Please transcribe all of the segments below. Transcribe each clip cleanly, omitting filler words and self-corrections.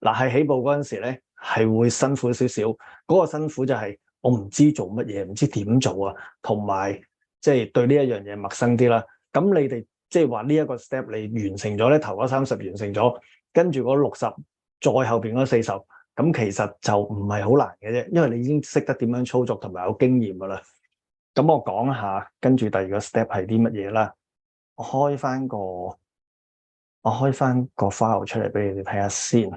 嗱，係起步嗰陣時咧，係會辛苦少少。嗰個辛苦就係我唔知做乜嘢，唔知點做啊，同埋即係對呢一樣嘢陌生啲啦。咁你哋即係話呢一個 step 你完成咗咧，頭嗰30完成咗，跟住嗰60再後邊嗰40，咁其實就唔係好難嘅啫，因為你已經識得點樣操作同埋有經驗噶啦。咁我講下，跟住第二個 step 係啲乜嘢啦？我開翻個 file 出嚟俾你哋睇下先。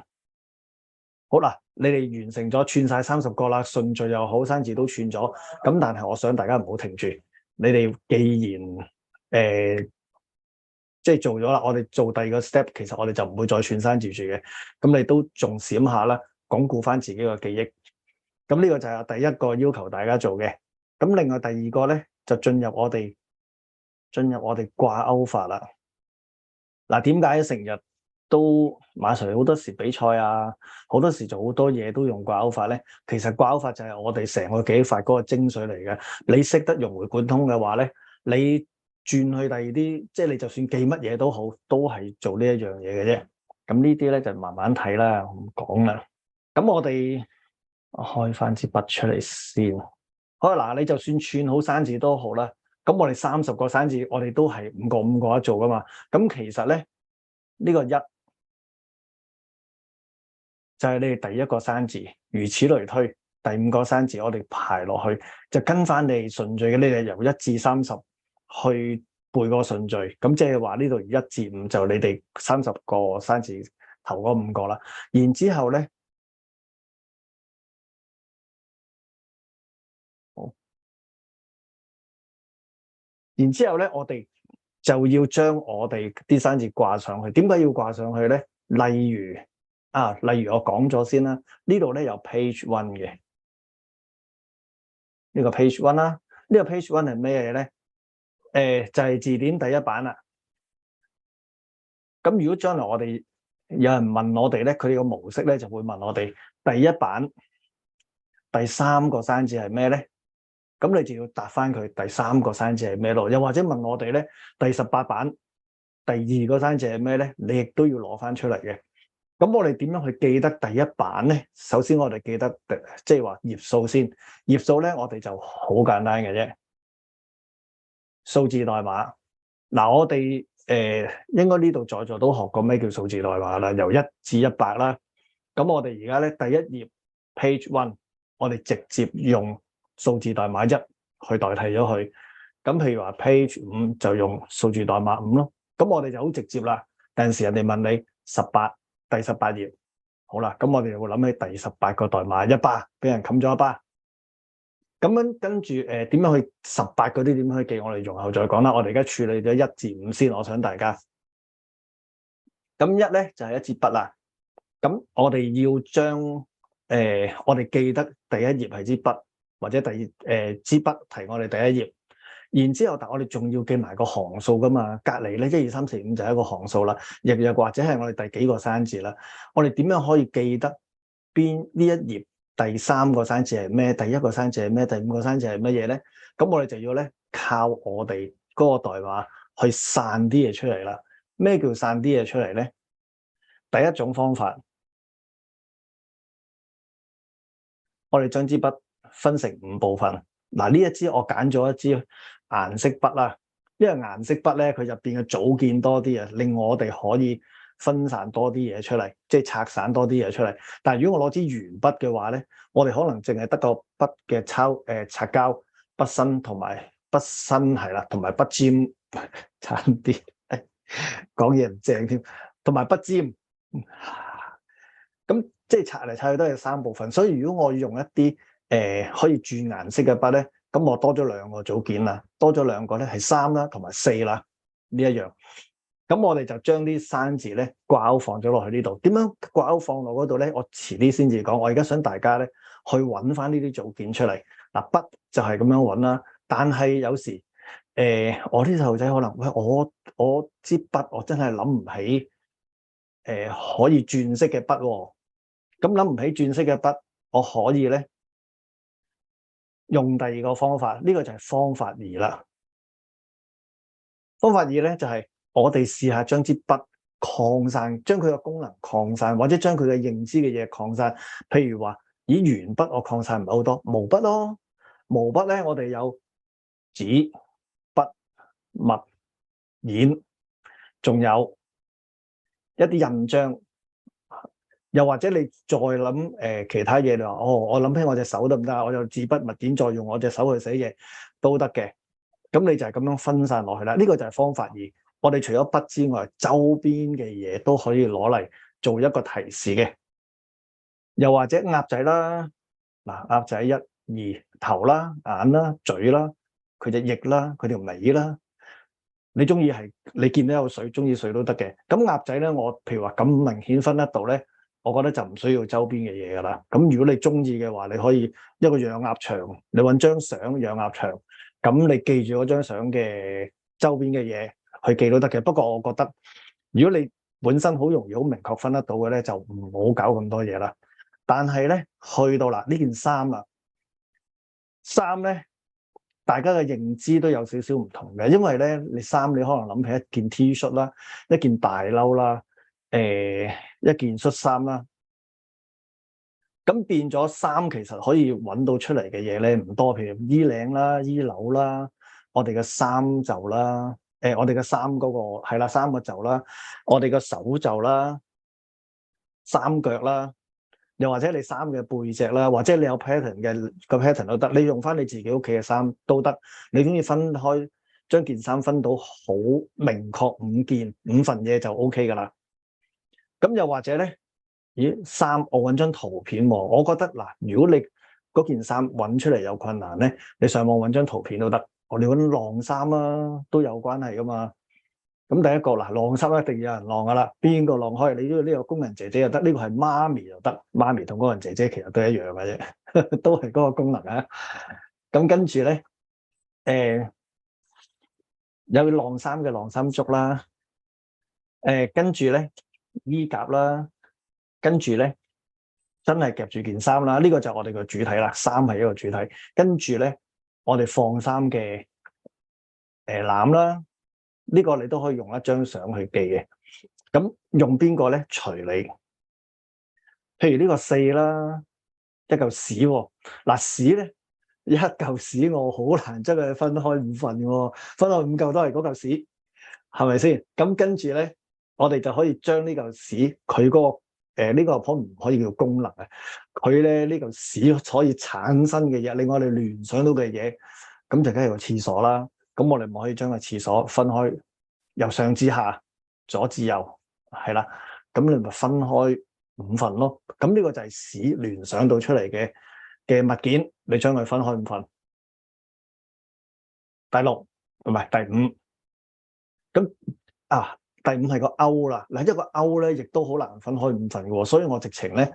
好啦，你哋完成咗串晒30個啦，順序又好，生字都串咗。咁但係我想大家唔好停住，你哋既然即係做咗啦，我哋做第二個 step，其實我哋就唔會再串生字住嘅。咁你都仲閃下啦，鞏固翻自己個記憶。咁呢個就係第一個要求大家做嘅。咁另外第二個咧，就進入我哋掛鈎法啦。嗱，點解成日都馬 Sir 好多時比賽啊，好多時做好多嘢都用掛鈎法咧？其實掛鈎法就係我哋成個記憶法嗰個精髓嚟嘅。你識得融會貫通嘅話咧，你轉去第二啲，即係你就算記乜嘢都好，都係做呢一樣嘢嘅啫。咁呢啲咧就慢慢睇啦，唔講啦。咁我哋開翻支筆出嚟先。好啦，嗱，你就算串好生字都好啦。咁我哋30個生字，我哋都係5個一做噶嘛。咁其實咧，呢個1就係你哋第一個生字，如此類推。第5個生字我哋排落去，就跟翻你哋順序嘅，你哋由1至30去背個順序。咁即係話呢度1至5就你哋30個生字頭嗰5個啦。然之後咧，我哋就要將我哋啲生字掛上去。點解要掛上去咧？例如我講咗先啦，呢度咧有 page 1嘅，呢個 page 1啦。呢個 page 1係咩嘢咧？就係字典第一版啦。咁如果將來我哋有人問我哋咧，佢哋個模式咧就會問我哋第一版第3個生字係咩咧？咁你就要答翻佢第3個生字係咩咯？又或者問我哋咧，第18版第2個生字係咩咧？你亦都要攞翻出嚟嘅。咁我哋點樣去記得第一版咧？首先我哋記得即係話頁數先。頁數咧，我哋就好簡單嘅啫，數字代碼。嗱，我哋應該呢度在座都學過咩叫數字代碼啦，由1至100啦。咁我哋而家咧第一頁 page 1，我哋直接用數字代碼1去代替咗佢。咁譬如話 page 5就用數字代碼5咯。咁我哋就好直接啦。有陣時人哋問你第18頁，好啦，咁我哋就會諗起第18個代碼100，俾人冚咗一巴。咁樣跟住點樣去18嗰啲點樣去記？我哋容後再講啦。我哋而家處理咗1至5先，我想大家。咁1咧就係一支筆啦。咁我哋要將我哋記得第一頁係支筆，或者支筆提我哋第一頁。然之後，但我哋仲要記埋個行數噶嘛，隔離咧1、2、3、4、5就係一個行數啦，又或者係我哋第幾個生字啦。我哋點樣可以記得邊呢一頁第3個生字係咩？第1個生字係咩？第5個生字係乜嘢咧？咁我哋就要咧靠我哋嗰個代碼去散啲嘢出嚟啦。咩叫散啲嘢出嚟咧？第一種方法，我哋將支筆分成5部分。嗱，呢一支我揀咗一支顏色筆啦，因為顏色筆咧佢入邊嘅組件多啲啊，令我哋可以分散多啲嘢出嚟，即係拆散多啲嘢出嚟。但係如果我攞支鉛筆嘅話咧，我哋可能淨係得個筆嘅擦膠、筆身同埋筆身係啦，同埋筆尖差啲講嘢唔正添，同埋筆尖。咁即係擦嚟擦去都係3部分，所以如果我要用一啲可以轉顏色嘅筆咧，咁我多咗2個組件啦，多咗2個咧係3啦同埋4啦呢一樣。咁我哋就將啲生字咧掛鈎放咗落去呢度。點樣掛鈎放落嗰度咧？我遲啲先至講。我而家想大家咧去揾翻呢啲組件出嚟。嗱，筆就係咁樣揾啦。但係有時我啲細路仔可能喂，我支筆我真係諗唔起可以轉色嘅筆喎。咁諗唔起轉色嘅筆，我可以咧用第二個方法，呢個就係方法2啦。方法2咧就係我哋試下將支筆擴散，將佢嘅功能擴散，或者將佢嘅認知嘅嘢擴散。譬如話，以鉛筆我擴散唔係好多，毛筆咯，毛筆咧我哋有紙、筆、墨、硯，仲有一啲印章。又或者你再諗其他嘢，你話我諗起我隻手得唔得啊？我有紙筆墨硯，再用我隻手去寫嘢都得嘅。咁你就係咁樣分散落去啦。呢個就係方法二。我哋除咗筆之外，周邊嘅嘢都可以攞嚟做一個提示嘅。又或者鴨仔啦，嗱，鴨仔一二頭啦、眼啦、嘴啦、佢隻翼啦、佢條尾啦。你中意係你見到有水，中意水都得嘅。咁鴨仔咧，我譬如話咁明顯分得到咧，我覺得就唔需要周邊嘅嘢噶啦。咁如果你中意嘅話，你可以一個養鴨場，你揾張相養鴨場，咁你記住嗰張相嘅周邊嘅嘢去記都得嘅。不過我覺得，如果你本身好容易好明確分得到嘅咧，就唔好搞咁多嘢啦。但係咧，去到啦呢件衫啦，衫咧。大家嘅認知都有少少唔同嘅，因為咧，你衫你可能諗起一件 T 恤啦，一件大褸啦，一件恤衫啦，咁變咗衫其實可以揾到出嚟嘅嘢咧唔多，譬如衣領啦、衣褸啦，我哋嘅衫袖啦，我哋嘅衫嗰個係啦，衫個袖啦，我哋嘅手袖啦，衫腳啦。又或者你衫嘅背脊啦，或者你有 pattern 嘅個 pattern 都得，你用翻你自己屋企嘅衫都得。你中意分開將件衫分到好明確五份嘢就 OK 噶啦。咁又或者咧，咦，衫我揾張圖片喎，我覺得嗱，如果你嗰件衫揾出嚟有困難咧，你上網揾張圖片都得。我哋揾晾衫啦，都有關係噶嘛。咁第一個嗱，晾衫一定有人晾噶啦，邊個晾開？你呢個工人姐姐又得，呢個係媽咪又得，媽咪同工人姐姐其實都一樣嘅啫，都係嗰個功能啊。咁跟住咧，有晾衫嘅晾衫竹啦，跟住咧衣夾啦，跟住咧真係夾住件衫啦，呢個就係我哋個主體啦，衫係一個主體。跟住咧，我哋放衫嘅籃啦。呢個你都可以用一張相去記嘅，咁用邊個咧？隨你。譬如呢個4啦，一嚿屎喎。嗱，屎咧，一嚿屎我好難將佢分開5份喎，分開5嚿都係嗰嚿屎，係咪先？咁跟住咧，我哋就可以將呢嚿屎佢嗰個呢個可唔可以叫功能啊？佢咧呢嚿屎可以產生嘅嘢，令我哋聯想到嘅嘢，咁就梗係個廁所啦。咁我哋咪可以將個廁所分開，由上至下，左至右，係啦。咁你咪分開5份咯。咁呢個就係屎聯想到出嚟嘅物件，你將佢分開5份。第6唔係第5，咁第5係個鈎啦。嗱，一個鈎咧，亦都好難分開5份嘅喎。所以我直情咧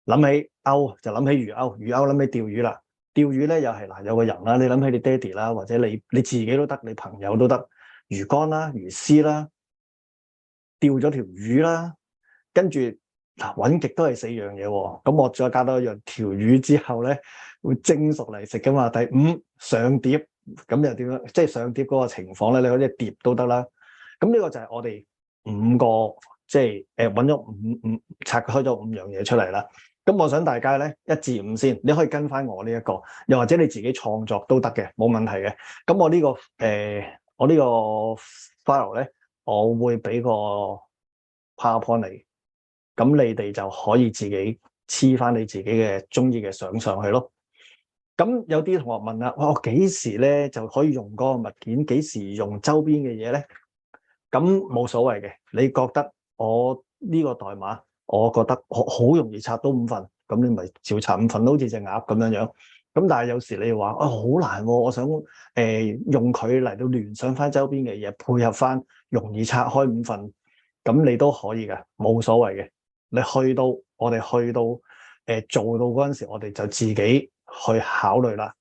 諗起鈎就諗起魚鈎，魚鈎諗起釣魚啦。釣魚咧又係嗱，有個人啦，你諗起你爹哋啦，或者你自己都得，你朋友都得，魚竿啦、魚絲啦，釣咗條魚啦，跟住嗱搵極都係4樣嘢喎。咁我再加多一樣，條魚之後咧會蒸熟嚟食噶嘛。第5上碟，咁又點樣？即係上碟嗰個情況咧，你可以碟都得啦。咁呢個就係我哋5個，即係搵咗五拆開咗5樣嘢出嚟啦。咁我想大家咧1至5先，你可以跟翻我呢一個，又或者你自己創作都得嘅，冇問題嘅。咁我呢個 file 咧，我會俾個 PowerPoint 你，咁你哋就可以自己黐翻你自己嘅中意嘅相上去咯。咁有啲同學問啦，我幾時咧就可以用嗰個物件？幾時用周邊嘅嘢咧？咁冇所謂嘅，你覺得我呢個代碼？我覺得好容易拆到5份，咁你咪照拆5份，好似隻鴨咁樣樣。咁但係有時你話好難喎，我想用佢嚟到聯想翻周邊嘅嘢，配合翻容易拆開5份，咁你都可以嘅，冇所謂嘅。你我哋去到做到嗰陣時，我哋就自己去考慮啦。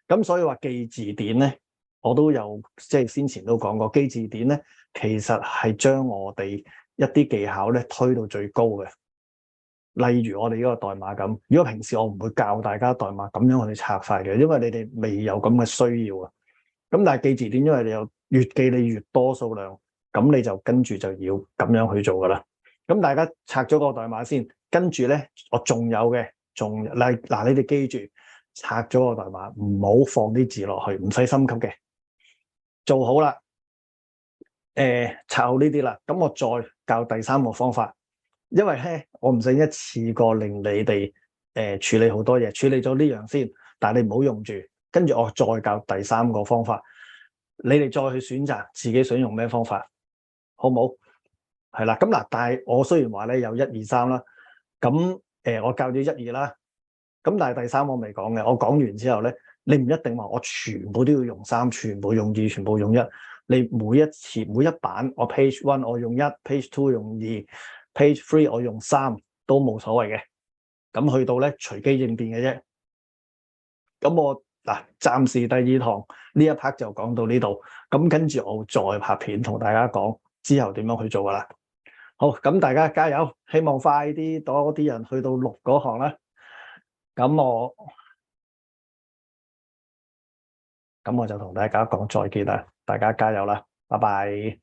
咁所以話記字典咧，我都有即係先前都講過，記字典咧其實係將我哋一啲技巧咧推到最高嘅。例如我哋呢個代碼咁，如果平時我唔會教大家代碼咁樣去拆晒嘅，因為你哋未有咁嘅需要啊。咁但係記字典，因為你有越記你越多數量，咁你就跟住就要咁樣去做噶啦。咁大家拆咗個代碼先，跟住咧我仲有嘅，嗱你哋記住拆咗個代碼，唔好放啲字落去，唔使心急嘅，做好啦。拆好呢啲啦，咁我再教第三個方法，因為咧我唔想一次過令你哋處理好多嘢，處理咗呢樣先，但係你唔好用住，跟住我再教第三個方法，你哋再去選擇自己想用咩方法，好唔好？係啦，咁嗱，但係我雖然話咧有一二三啦，咁我教咗一二啦，咁但係第三我未講嘅，我講完之後咧，你唔一定話我全部都要用三，全部用二，全部用一。你每一次每一版我 page one 我用一 ，page two 用二，page three 我用三都冇所謂嘅。咁去到咧隨機應變嘅啫。咁我嗱暫時第二堂呢一 part 就講到呢度。咁跟住我再拍片同大家講之後點樣去做噶啦。好，咁大家加油，希望快啲多啲人去到6嗰行啦。咁我就同大家講再見啦，大家加油啦，拜拜。